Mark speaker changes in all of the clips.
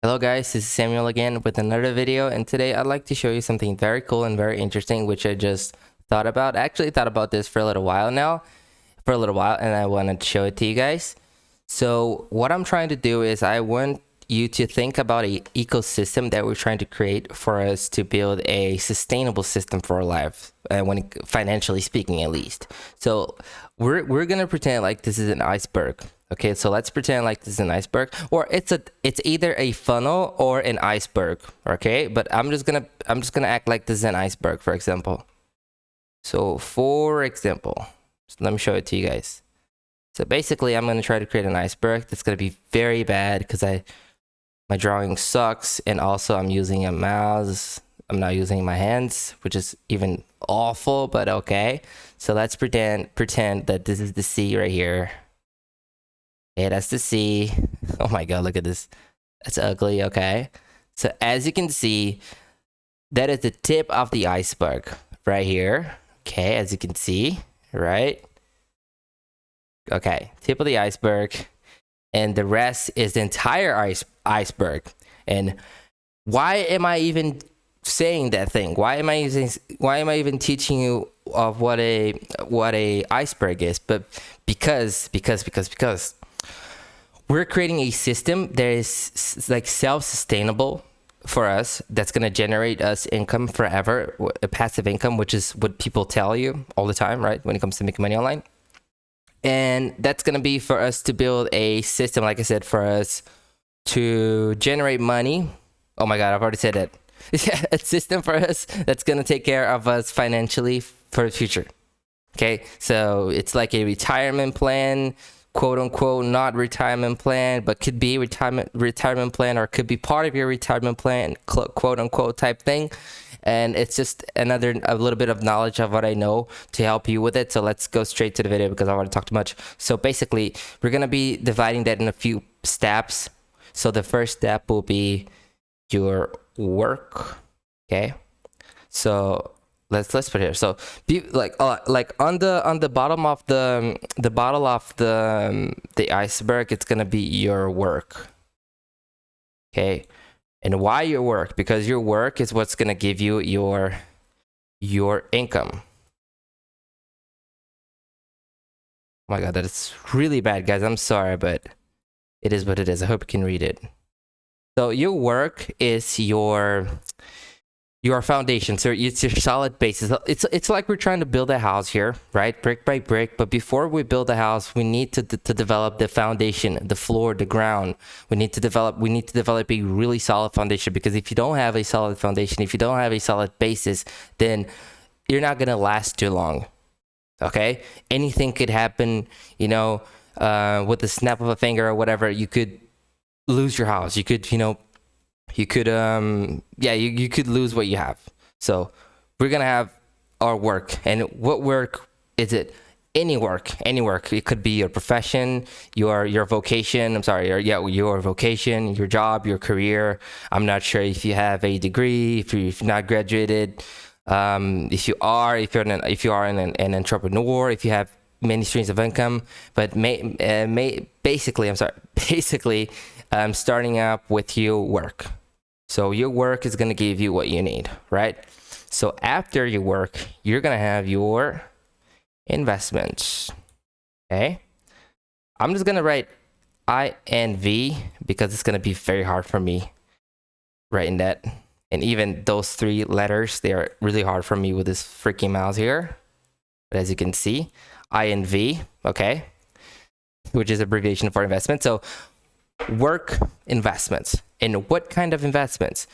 Speaker 1: Hello guys, this is Samuel again with another video, and today I'd like to show you something very cool and very interesting which I just thought about. I actually thought about this for a little while now, and I wanted to show it to you guys. So what I'm trying to do is I want you to think about a ecosystem that we're trying to create for us to build a sustainable system for our life, financially speaking at least. So we're gonna pretend like this is an iceberg. Okay, so let's pretend like this is an iceberg, or it's either a funnel or an iceberg. Okay, but I'm just gonna act like this is an iceberg, for example. So for example, let me show it to you guys. So basically, I'm gonna try to create an iceberg that's gonna be very bad because my drawing sucks, and also I'm using a mouse. I'm not using my hands, which is even awful, but okay. So let's pretend that this is the sea right here. Okay, that's the sea. Oh my god, look at this. That's ugly, okay. So as you can see, that is the tip of the iceberg right here. Okay, as you can see, right? Okay, tip of the iceberg. And the rest is the entire iceberg. And why am I even saying that thing? Why am I even teaching you of what a iceberg is? But because we're creating a system that is like self-sustainable for us, that's going to generate us income forever, a passive income, which is what people tell you all the time, right, when it comes to making money online. And that's going to be for us to build a system, like I said, for us to generate money. Oh my god, I've already said that. Yeah, a system for us that's going to take care of us financially for the future. Okay, so it's like a retirement plan, quote unquote, not retirement plan, but could be retirement plan, or could be part of your retirement plan, quote unquote type thing. And it's just a little bit of knowledge of what I know to help you with it. So let's go straight to the video because I already talked too much. So basically, we're gonna be dividing that in a few steps. So the first step will be your work. Okay, so let's put it here. So be like on the bottom of the iceberg, it's gonna be your work. Okay, and why your work? Because your work is what's gonna give you your income. Oh my god, that is really bad, guys. I'm sorry, but it is what it is. I hope you can read it. So your work is your foundation. So it's your solid basis. It's like we're trying to build a house here, right, brick by brick. But before we build a house, we need to develop the foundation, the floor, the ground. We need to develop a really solid foundation, because if you don't have a solid foundation, if you don't have a solid basis, then you're not gonna last too long. Okay, anything could happen, with the snap of a finger or whatever. You could lose your house. You could you could you could lose what you have. So we're gonna have our work. And what work is it? Any work. It could be your profession, your vocation. Your vocation, your job, your career. I'm not sure if you have a degree, if you're not graduated. If you are an entrepreneur, if you have many streams of income. But basically, starting up with your work. So your work is going to give you what you need, right? So after your work, you're going to have your investments. Okay? I'm just going to write INV because it's going to be very hard for me writing that. And even those three letters, they are really hard for me with this freaking mouse here. But as you can see, INV, okay, which is abbreviation for investment. So work investments. And what kind of investments?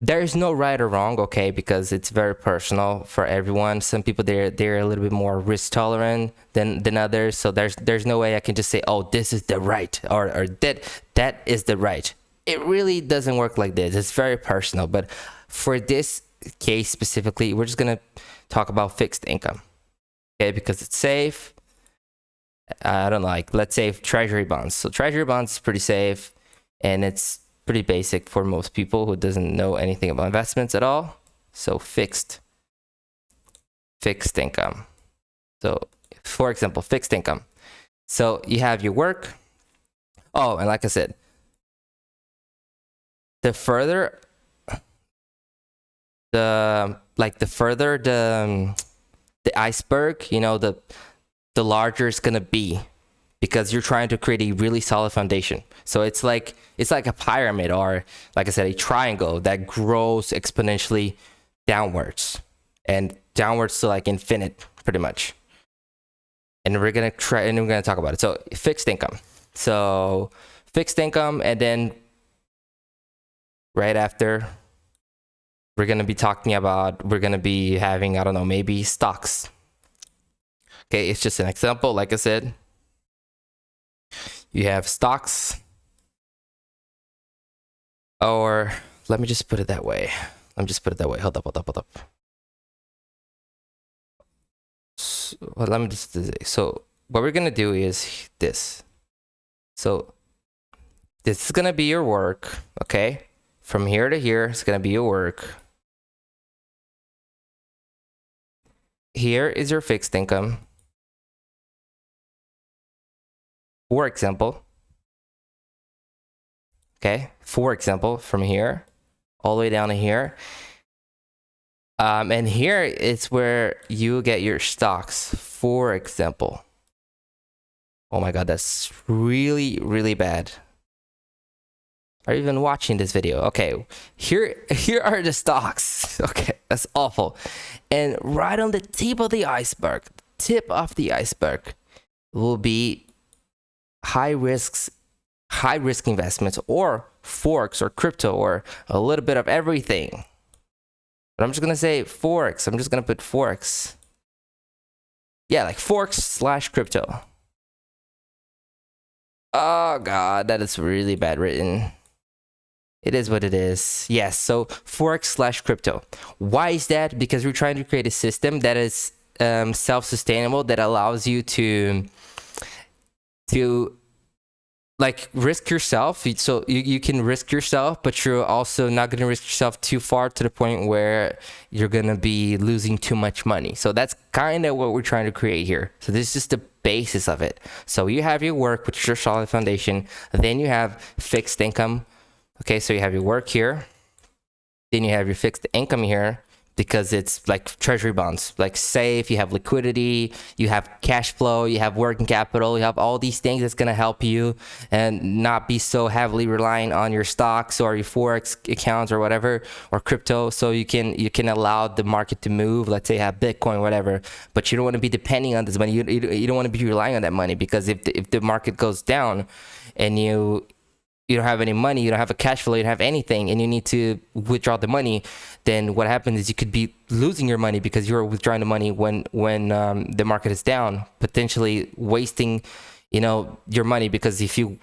Speaker 1: There is no right or wrong, okay, because it's very personal for everyone. Some people, they're a little bit more risk tolerant than others. So there's no way I can just say, oh, this is the right, or that is the right. It really doesn't work like this. It's very personal. But for this case specifically, we're just gonna talk about fixed income, okay, because it's safe. I don't know, like, let's say treasury bonds. So treasury bonds is pretty safe, and it's pretty basic for most people who doesn't know anything about investments at all. So fixed income. So for example, fixed income. So you have your work. Oh, and like I said, the further the iceberg, you know, the larger it's gonna be, because you're trying to create a really solid foundation. So it's like a pyramid, or like I said, a triangle that grows exponentially downwards and downwards to like infinite, pretty much. And we're gonna talk about it. So fixed income. So fixed income, and then right after, we're gonna be having, I don't know, maybe stocks. Okay, it's just an example. Like I said, you have stocks, or let me just put it that way. Hold up. So what we're gonna do is this. So this is gonna be your work, okay? From here to here, it's gonna be your work. Here is your fixed income. For example, okay, for example, from here all the way down to here. And here is where you get your stocks, for example. Oh my God, that's really, really bad. Are you even watching this video? Okay, here are the stocks. Okay, that's awful. And right on the tip of the iceberg, will be high risk investments, or forex, or crypto, or a little bit of everything. But I'm just gonna say forex. I'm just gonna put forex. Yeah, like forex/crypto. Oh God, that is really bad written. It is what it is. Yes, so forex/crypto. Why is that? Because we're trying to create a system that is self-sustainable, that allows you to like risk yourself. So you can risk yourself, but you're also not going to risk yourself too far to the point where you're going to be losing too much money. So that's kind of what we're trying to create here. So this is just the basis of it. So you have your work, which is your solid foundation. Then you have fixed income. Okay, so you have your work here. Then you have your fixed income here, because it's like treasury bonds, like safe. You have liquidity, you have cash flow, you have working capital, you have all these things that's going to help you and not be so heavily relying on your stocks or your forex accounts or whatever, or crypto. So you can allow the market to move. Let's say you have Bitcoin, whatever, but you don't want to be depending on this money. You don't want to be relying on that money, because if the market goes down and you don't have any money, you don't have a cash flow, you don't have anything, and you need to withdraw the money, then what happens is you could be losing your money because you're withdrawing the money when the market is down, potentially wasting, you know, your money, because if you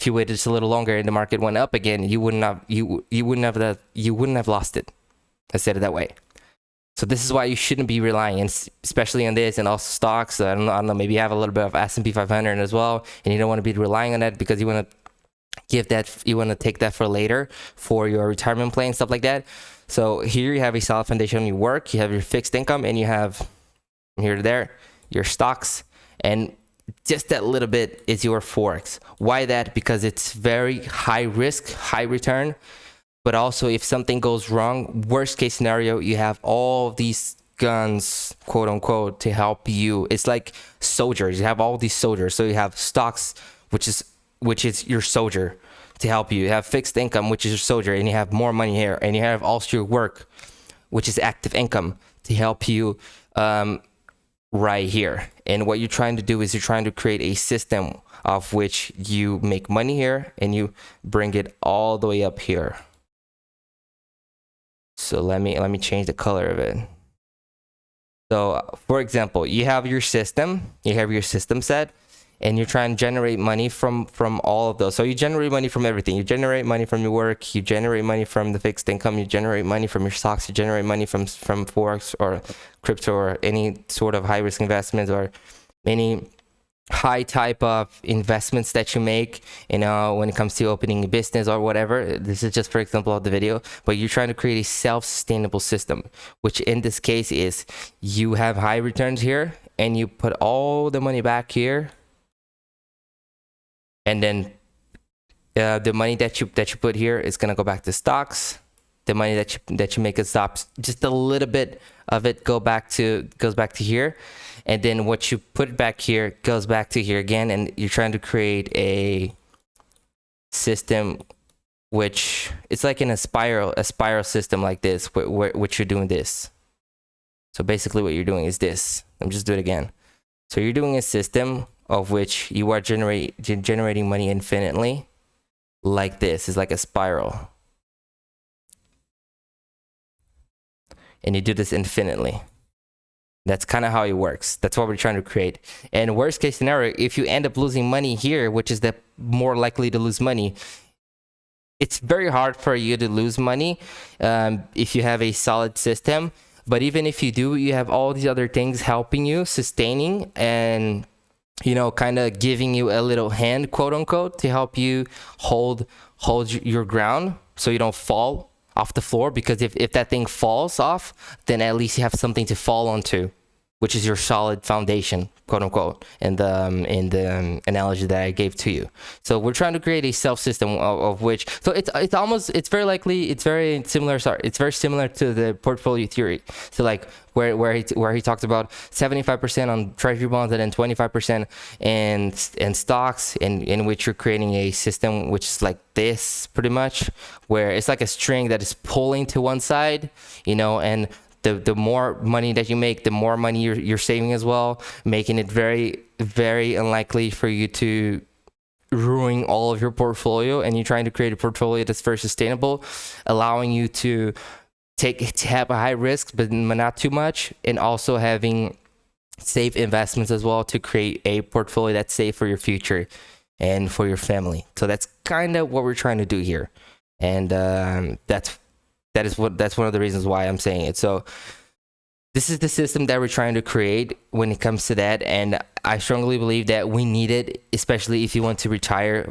Speaker 1: waited just a little longer and the market went up again, you wouldn't have lost it. I said it that way. So this is why you shouldn't be relying, and especially on this, and also stocks. I don't know, maybe you have a little bit of S&P 500 as well, and you don't want to be relying on that, because you want to take that for later, for your retirement plan, stuff like that. So here you have a solid foundation on your work, you have your fixed income, and you have from here to there your stocks, and just that little bit is your forex. Why that? Because it's very high risk, high return, but also if something goes wrong, worst case scenario, you have all these guns, quote unquote, to help you. It's like soldiers. You have all these soldiers. So you have stocks, which is your soldier to help you. You have fixed income, which is your soldier, and you have more money here, and you have also your work, which is active income, to help you right here. And what you're trying to do is you're trying to create a system of which you make money here and you bring it all the way up here. So let me change the color of it. So for example, you have your system set, and you're trying to generate money from all of those. So you generate money from everything. You generate money from your work, you generate money from the fixed income, you generate money from your stocks, you generate money from forex or crypto or any sort of high risk investments or any high type of investments that you make, you know, when it comes to opening a business or whatever. This is just for example of the video, but you're trying to create a self-sustainable system, which in this case is you have high returns here and you put all the money back here, and then the money that you put here is gonna go back to stocks. The money that you make in stocks, just a little bit of it goes back to here, and then what you put back here goes back to here again. And you're trying to create a system which it's like in a spiral system like this, which you're doing this. So basically what you're doing is this. Let me just do it again. So you're doing a system of which you are generating money infinitely like this. It's like a spiral. And you do this infinitely. That's kind of how it works. That's what we're trying to create. And worst case scenario, if you end up losing money here, which is the more likely to lose money, it's very hard for you to lose money if you have a solid system. But even if you do, you have all these other things helping you, sustaining, and kind of giving you a little hand, quote unquote, to help you hold your ground so you don't fall off the floor. Because if that thing falls off, then at least you have something to fall onto, which is your solid foundation, quote unquote, in the analogy that I gave to you. So we're trying to create a self system of which, so it's very similar to the portfolio theory. So like where he talks about 75% on treasury bonds and then 25% in stocks, in which you're creating a system which is like this pretty much, where it's like a string that is pulling to one side, and the more money that you make, the more money you're saving as well, making it very, very unlikely for you to ruin all of your portfolio. And you're trying to create a portfolio that's very sustainable, allowing you to have a high risk, but not too much, and also having safe investments as well to create a portfolio that's safe for your future and for your family. So that's kind of what we're trying to do here. And that's one of the reasons why I'm saying it. So this is the system that we're trying to create when it comes to that. And I strongly believe that we need it, especially if you want to retire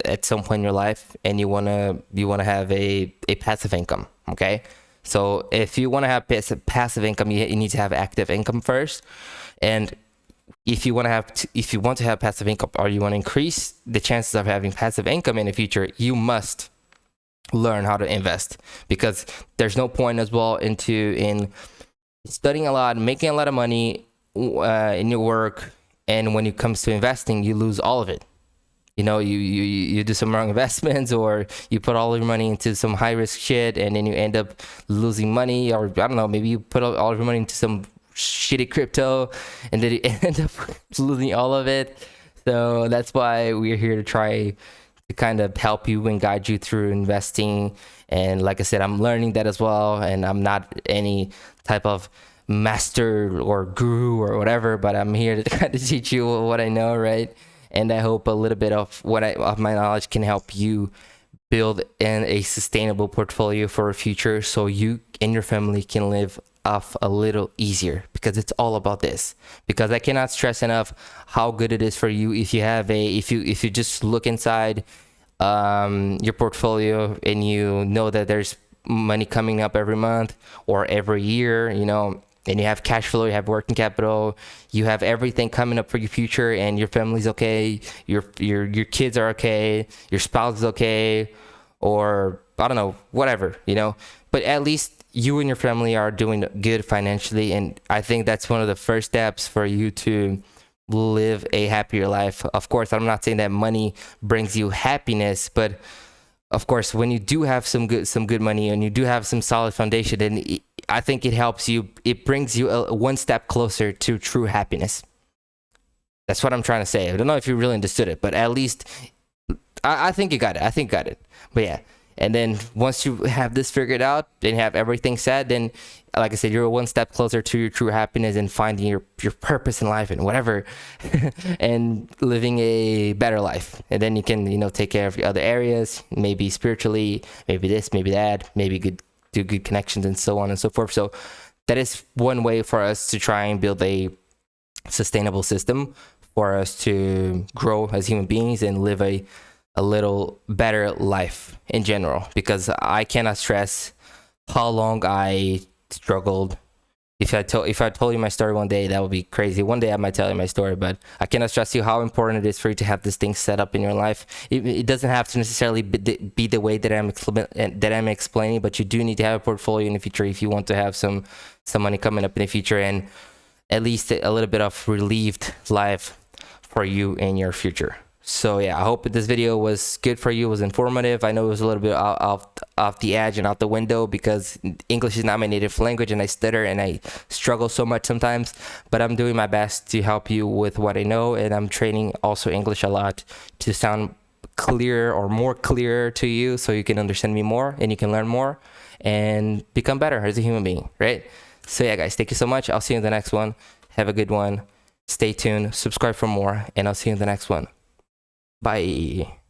Speaker 1: at some point in your life and you want to have a passive income. Okay. So if you want to have passive income, you need to have active income first. And if you want to have passive income, or you want to increase the chances of having passive income in the future, you must learn how to invest, because there's no point as well in studying a lot, making a lot of money in your work, and when it comes to investing, you lose all of it. You do some wrong investments, or you put all your money into some high risk shit, and then you end up losing money, or I don't know, maybe you put all of your money into some shitty crypto, and then you end up losing all of it. So that's why we're here to try to kind of help you and guide you through investing. And like I said, I'm learning that as well, and I'm not any type of master or guru or whatever, but I'm here to kind of teach you what I know, right? And I hope a little bit of my knowledge can help you build a sustainable portfolio for a future, so you and your family can live off a little easier, because it's all about this. Because I cannot stress enough how good it is for you if you just look inside your portfolio and you know that there's money coming up every month or every year, and you have cash flow, you have working capital, you have everything coming up for your future, and your family's okay, your kids are okay, your spouse is okay, or I don't know, whatever, but at least you and your family are doing good financially. And I think that's one of the first steps for you to live a happier life. Of course, I'm not saying that money brings you happiness, but of course, when you do have some good money and you do have some solid foundation, then I think it helps you. It brings you one step closer to true happiness. That's what I'm trying to say. I don't know if you really understood it, but at least I think you got it. But yeah. And then once you have this figured out and have everything set, then like I said, you're one step closer to your true happiness and finding your purpose in life and whatever, and living a better life. And then you can, take care of your other areas, maybe spiritually, maybe this, maybe that, maybe do good connections and so on and so forth. So that is one way for us to try and build a sustainable system for us to grow as human beings and live a little better life in general. Because I cannot stress how long I struggled, if I told you my story one day, that would be crazy. One day I might tell you my story, but I cannot stress you how important it is for you to have this thing set up in your life. It doesn't have to necessarily be the way that I'm explaining, but you do need to have a portfolio in the future if you want to have some money coming up in the future, and at least a little bit of relieved life for you in your future. So yeah, I hope this video was good for you, was informative. I know it was a little bit off the edge and out the window because English is not my native language and I stutter and I struggle so much sometimes, but I'm doing my best to help you with what I know, and I'm training also English a lot to sound clearer or more clear to you so you can understand me more and you can learn more and become better as a human being, right? So yeah, guys, thank you so much. I'll see you in the next one. Have a good one. Stay tuned, subscribe for more, and I'll see you in the next one. Bye.